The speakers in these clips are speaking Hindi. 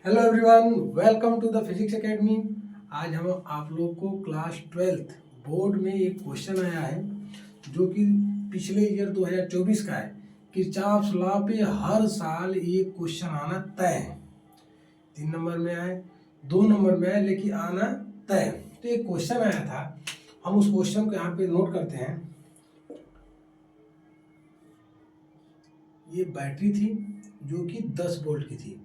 Hello everyone, welcome to the physics academy. आज हम आप लोग को क्लास 12th बोर्ड में एक क्वेश्चन आया है जो कि पिछले ईयर 2024 का है। किरचॉफ्स लॉ पे हर साल ये क्वेश्चन आना तय है। 3 नंबर में आए, 2 नंबर में आए, लेकिन आना तय है। तो एक क्वेश्चन आया था, हम उस क्वेश्चन को यहाँ पे नोट करते हैं। ये बैटरी थी जो कि 10 वोल्ट की थी।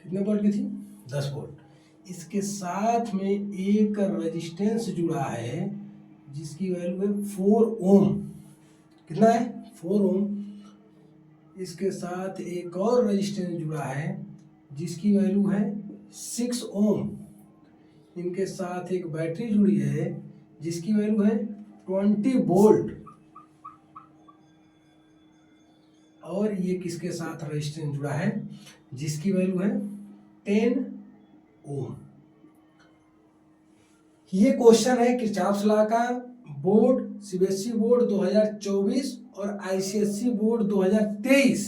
कितने वोल्ट की थी? 10 वोल्ट। इसके साथ में एक रेजिस्टेंस जुड़ा है जिसकी वैल्यू है 4 ओम। कितना है? 4 ओम। इसके साथ एक और रेजिस्टेंस जुड़ा है जिसकी वैल्यू है 6 ओम। इनके साथ एक बैटरी जुड़ी है जिसकी वैल्यू है 20 वोल्ट। और ये किसके साथ रेजिस्टेंस जुड़ा है जिसकी वैल्यू है 10 ओम। ये क्वेश्चन है किरचॉफ्स लॉ का। बोर्ड सीबीएसई बोर्ड 2024 और ICSE board 2023।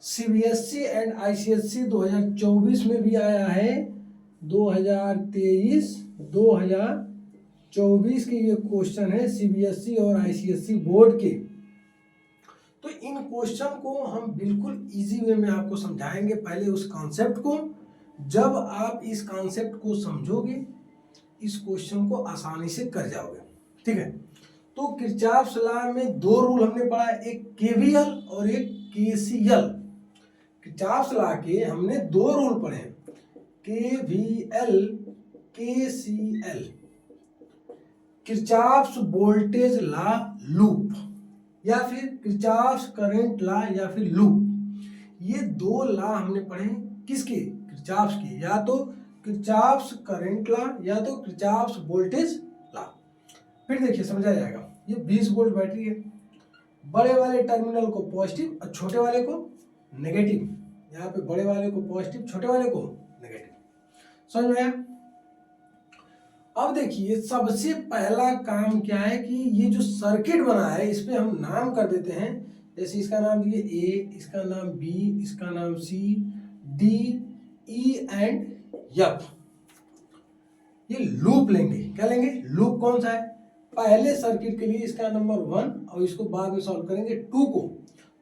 CBSE and ICSE 2024 में भी आया है, 2023 2024 के ये क्वेश्चन है सीबीएसई और आईसीएसई बोर्ड के। तो इन क्वेश्चन को हम बिल्कुल इजी वे में आपको समझाएंगे। पहले उस कॉन्सेप्ट को, जब आप इस कॉन्सेप्ट को समझोगे इस क्वेश्चन को आसानी से कर जाओगे। ठीक है, तो किरचॉफ्स लॉ में 2 रूल हमने पढ़ा है, एक केवीएल और एक केसीएल। किरचॉफ्स लॉ के हमने 2 रूल पढ़े हैं, KVL KCL. Kirchhoff's voltage law loop या फिर किरचॉफ्स करंट लॉ या फिर लूप। ये 2 लॉ हमने पढ़े किसके? किरचॉफ्स के। या तो किरचॉफ्स करंट लॉ या तो किरचॉफ्स वोल्टेज लॉ। फिर देखिए समझा जाएगा। ये 20 वोल्ट बैटरी है, बड़े वाले टर्मिनल को पॉजिटिव और छोटे वाले को नेगेटिव। यहाँ पे बड़े वाले को पॉजिटिव, छोटे वाले को नेगेटिव। समझ में आया? अब देखिए सबसे पहला काम क्या है कि ये जो सर्किट बना है इस पे हम नाम कर देते हैं। जैसे इसका नाम दिए ए, इसका नाम बी, इसका नाम सी, डी, ई एंड एफ। ये लूप लेंगे। क्या लेंगे? लूप। कौन सा है? पहले सर्किट के लिए इसका नंबर 1 और इसको बाद में सॉल्व करेंगे 2 को।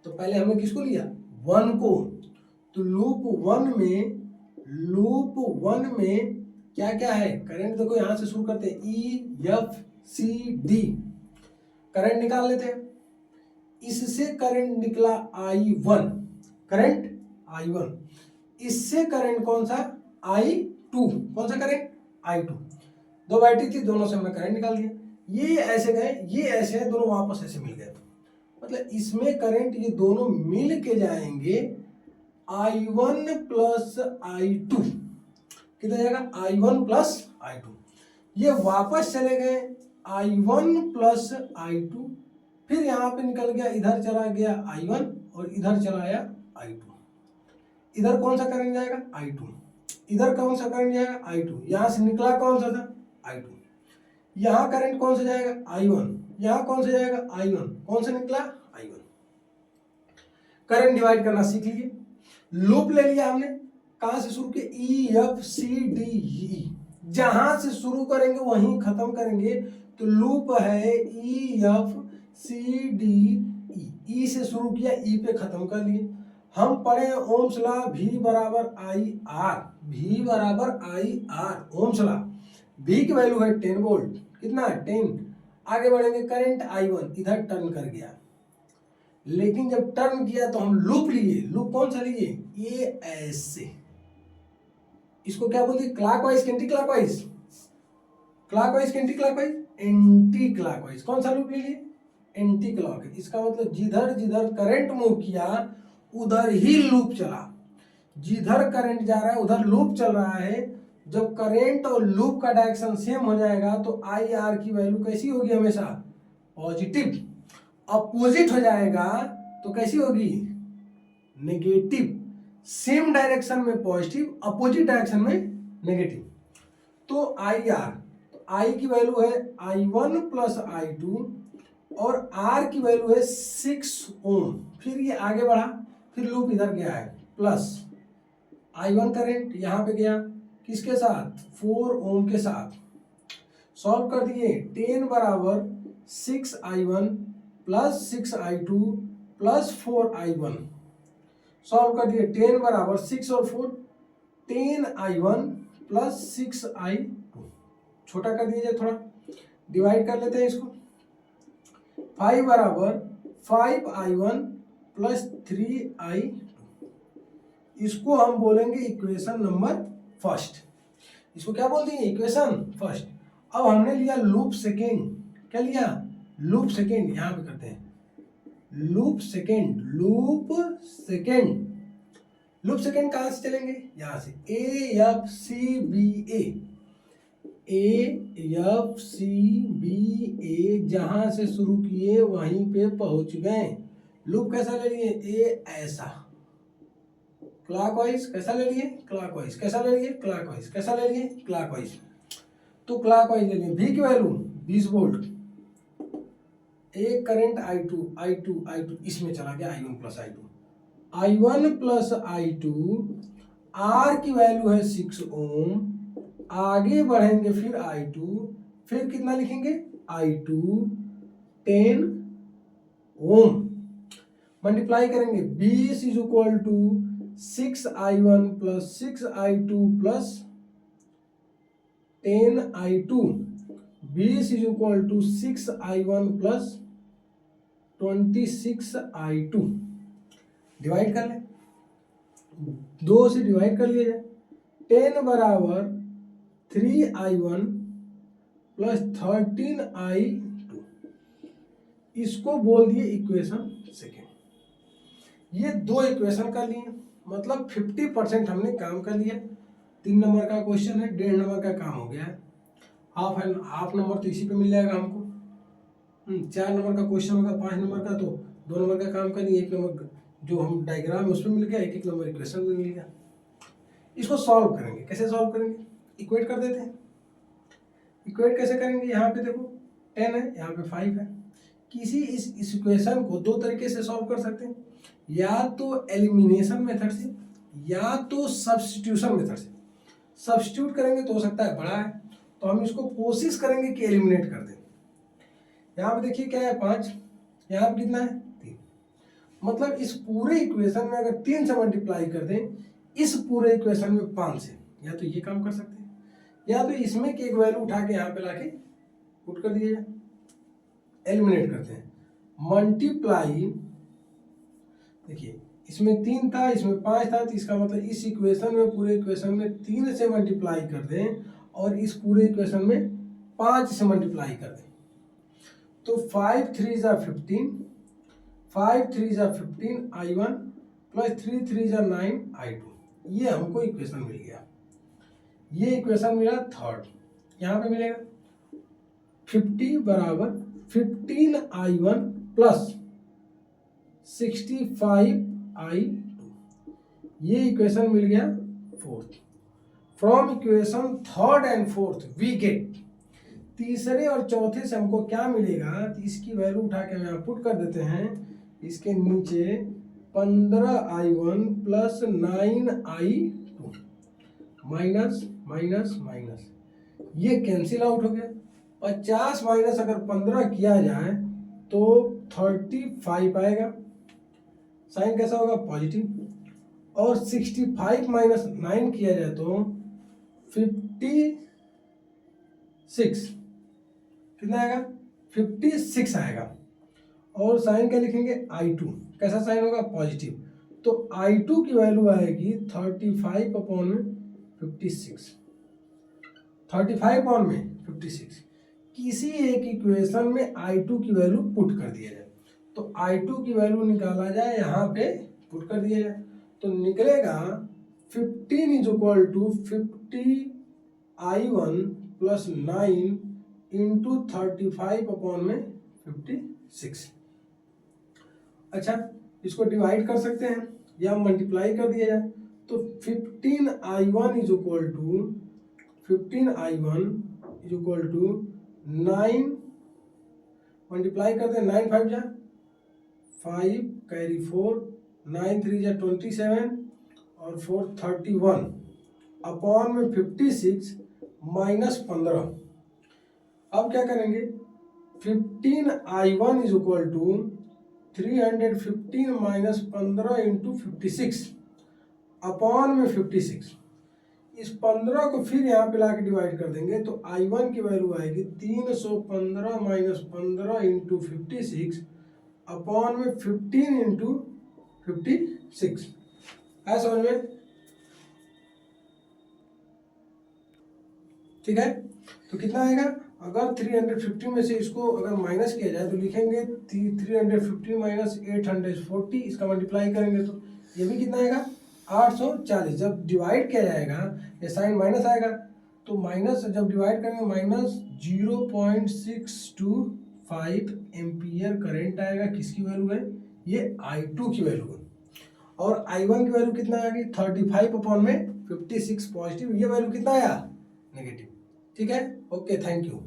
तो पहले हमने किसको लिया? 1 को। तो लूप 1 में क्या क्या है? करंट देखो यहां से शुरू करते हैं, E F C D. Current निकाल लेते हैं। इससे करंट निकला I1, करंट I1। इससे करंट कौन सा? I2। कौन सा करंट? I2। 2 बैटरी थी, दोनों से हमने करंट निकाल दिया। ये ऐसे गए, ये ऐसे है, दोनों वापस ऐसे मिल गए। मतलब इसमें करंट ये दोनों मिल के जाएंगे I1 प्लस I2। कितना जाएगा? I1 plus I2। ये वापस चले गए I1 प्लस I2। फिर यहाँ पे निकल गया, इधर चला गया I1 और इधर चला आया I2। इधर कौन सा करंट जाएगा? I2। इधर कौन सा करंट जाएगा? I2। यहाँ से निकला कौन सा था? I2। यहाँ करंट कौन सा जाएगा? I1। यहाँ कौन सा जाएगा? I1। कौन सा निकला? I1। करंट डिवाइड करना सीख लीजिए। लूप ले लिया हमने, कहां से शुरू किया? E F C D E. जहां से शुरू करेंगे वहीं खत्म करेंगे। तो लूप है ई एफ सी डी ई से शुरू किया, ई पे खत्म कर लिए। हम पढ़े ओम्स लॉ, V बराबर आई आर। V बराबर I R, Ohm's law. V की वैल्यू है 10 वोल्ट। कितना? 10। आगे बढ़ेंगे, करंट I1 इधर टर्न कर गया, लेकिन जब टर्न किया तो हम लूप लिए। लूप कौन सा लिए? ये ऐसे। इसको क्या बोलते हैं? Clockwise, anti clockwise. Clockwise, anti clockwise, anti clockwise. कौन सा लूप लिए? Anti clock. इसका मतलब जिधर जिधर करंट मूव किया उधर ही लूप चला। जिधर करंट जा रहा है उधर लूप चल रहा है। जब करंट और लूप का डायरेक्शन सेम हो जाएगा तो आई आर की वैल्यू कैसी होगी? हमेशा पॉजिटिव। अपोजिट हो जाएगा तो कैसी होगी? नेगेटिव। सेम डायरेक्शन में पॉजिटिव, अपोजिट डायरेक्शन में नेगेटिव। तो आई आर, तो आई की वैल्यू है I1 प्लस I2 और आर की वैल्यू है 6 ओम। फिर ये आगे बढ़ा, फिर लूप इधर गया है प्लस I1 करंट यहाँ पे गया किसके साथ, 4 ओम के साथ। सॉल्व कर दिए, 10 बराबर 6I1 plus 6I2 plus 4I1। Solve कर दिए, 10 बराबर 6 और 4 10I1 प्लस 6I2। छोटा कर दीजिए थोड़ा, डिवाइड कर लेते हैं इसको। 5 बराबर 5I1 प्लस 3I2। इसको हम बोलेंगे इक्वेशन नंबर फर्स्ट। इसको क्या बोल देंगे, इक्वेशन फर्स्ट। अब हमने लिया लूप सेकेंड, क्या लिया, लूप सेकेंड। यहां पे करते हैं loop second, loop second. Loop second कहां से चलेंगे, यहां से ए एफ सी बी ए, जहां से शुरू किए वहीं पे पहुंच गए। लूप कैसा ले लिए, ए ऐसा क्लॉकवाइज, कैसा ले लिए क्लॉकवाइज, कैसा ले लिए क्लॉकवाइज, कैसा ले लिए क्लॉकवाइज। तो क्लॉकवाइज ले लिए। V की वैल्यू 20 वोल्ट। एक करंट I2 इसमें चला गया, I1 प्लस I2, R की वैल्यू है 6 ओम। आगे बढ़ेंगे फिर I2, फिर कितना लिखेंगे I2 10 ओम। मल्टीप्लाई करेंगे, 20 is equal to 6I1 plus 6I2 plus 10I2। 20 is equal to 6I1 plus 26I2। Divide कर ले, 2 से डिवाइड कर लिया जाए। 10 बराबर 3I1 प्लस 13I2। इसको बोल दिए इक्वेशन सेकेंड। ये 2 इक्वेशन कर लिए, मतलब 50% हमने काम कर लिया। 3 नंबर का क्वेश्चन है, 1.5 नंबर का काम हो गया है। हाफ नंबर तो इसी पे मिल जाएगा हमको। 4 नंबर का क्वेश्चन होगा, 5 नंबर का, तो 2 नंबर का काम कर लिए। 1 नंबर जो हम डायग्राम है उस पर मिल गया, 1 नंबर इक्वेशन में मिल गया। इसको सॉल्व करेंगे, कैसे सॉल्व करेंगे, इक्वेट कर देते हैं। इक्वेट कैसे करेंगे, यहाँ पे देखो 10 है, यहाँ पे 5 है। किसी इस इक्वेशन को 2 तरीके से सॉल्व कर सकते हैं, या तो एलिमिनेशन मेथड से या तो सब्स्टिट्यूशन मेथड से। सब्स्टिट्यूट करेंगे तो हो सकता है बड़ा है, तो हम इसको कोशिश करेंगे कि एलिमिनेट कर दें। यहाँ पे देखिए क्या है 5, यहाँ पे कितना है 3। मतलब इस पूरे इक्वेशन में अगर 3 से मल्टीप्लाई कर दें, इस पूरे इक्वेशन में 5 से, या तो ये काम कर सकते हैं, या तो इसमें की एक वैल्यू उठा के यहाँ पे लाके पुट कर दिया जाए, एलिमिनेट करते हैं। मल्टीप्लाई, देखिए इसमें 3 था, इसमें 5 था, तो इसका मतलब इस इक्वेशन में, पूरे इक्वेशन में 3 से मल्टीप्लाई कर दें और इस पूरे इक्वेशन में 5 से मल्टीप्लाई कर दें। तो 5 3 जा 15, 5 3 जा 15 I1 प्लस 3 3 जा 9 I2। ये हमको इक्वेशन मिल गया। ये इक्वेशन मिला थर्ड। यहाँ पे मिलेगा 50 बराबर 15 I1 प्लस 65 I2। ये इक्वेशन मिल गया fourth. From equation third and fourth we get, तीसरे और चौथे से हमको क्या मिलेगा, तो इसकी वैल्यू उठा के हम यहाँ पुट कर देते हैं। इसके नीचे 15I1 plus 9I2 minus minus minus, ये कैंसिल आउट हो गया। 50 माइनस अगर 15 किया जाए तो 35 आएगा, साइन कैसा होगा पॉजिटिव। और 65 माइनस 9 किया जाए तो 56, कितना आएगा 56 आएगा। और साइन क्या लिखेंगे I2, कैसा साइन होगा पॉजिटिव। तो I2 की वैल्यू आएगी 35 अपॉन में 56, 35 अपॉन में 56। किसी एक इक्वेशन में I2 की वैल्यू पुट कर दिया जाए, तो I2 की वैल्यू निकाला जाए, यहाँ पे पुट कर दिया जाए, तो निकलेगा 15 is equal to 50I1 plus 9 into 35 upon में 56। अच्छा, इसको डिवाइड कर सकते हैं या मल्टीप्लाई कर दिया जाए, तो 15I1 is equal to 9, multiply करते हैं, 9 5 जा 5 कैरी 4, 9 3 जा 27 और 431 अपॉन में 56 माइनस 15। अब क्या करेंगे, 15I1 is equal to 315 minus 15 into 56 upon में 56। इस 15 को फिर यहाँ पे लाके डिवाइड कर देंगे तो I1 की वैल्यू आएगी 315 माइनस 15 इंटू 56 अपॉन में 15 इंटू 56। है समझ में? ठीक है, तो कितना आएगा, अगर 350 में से इसको अगर माइनस किया जाए तो लिखेंगे 350 माइनस 840, इसका मल्टीप्लाई करेंगे तो ये भी कितना आएगा 840। जब डिवाइड किया जाएगा ये साइन माइनस आएगा, तो माइनस जब डिवाइड करेंगे माइनस 0.625 एम्पियर करंट आएगा। किसकी वैल्यू है, ये I2 की वैल्यू है। और I1 की वैल्यू कितना आ गई 35 अपॉन में 56 पॉजिटिव, ये वैल्यू कितना आया नेगेटिव। ठीक है, ओके, थैंक यू।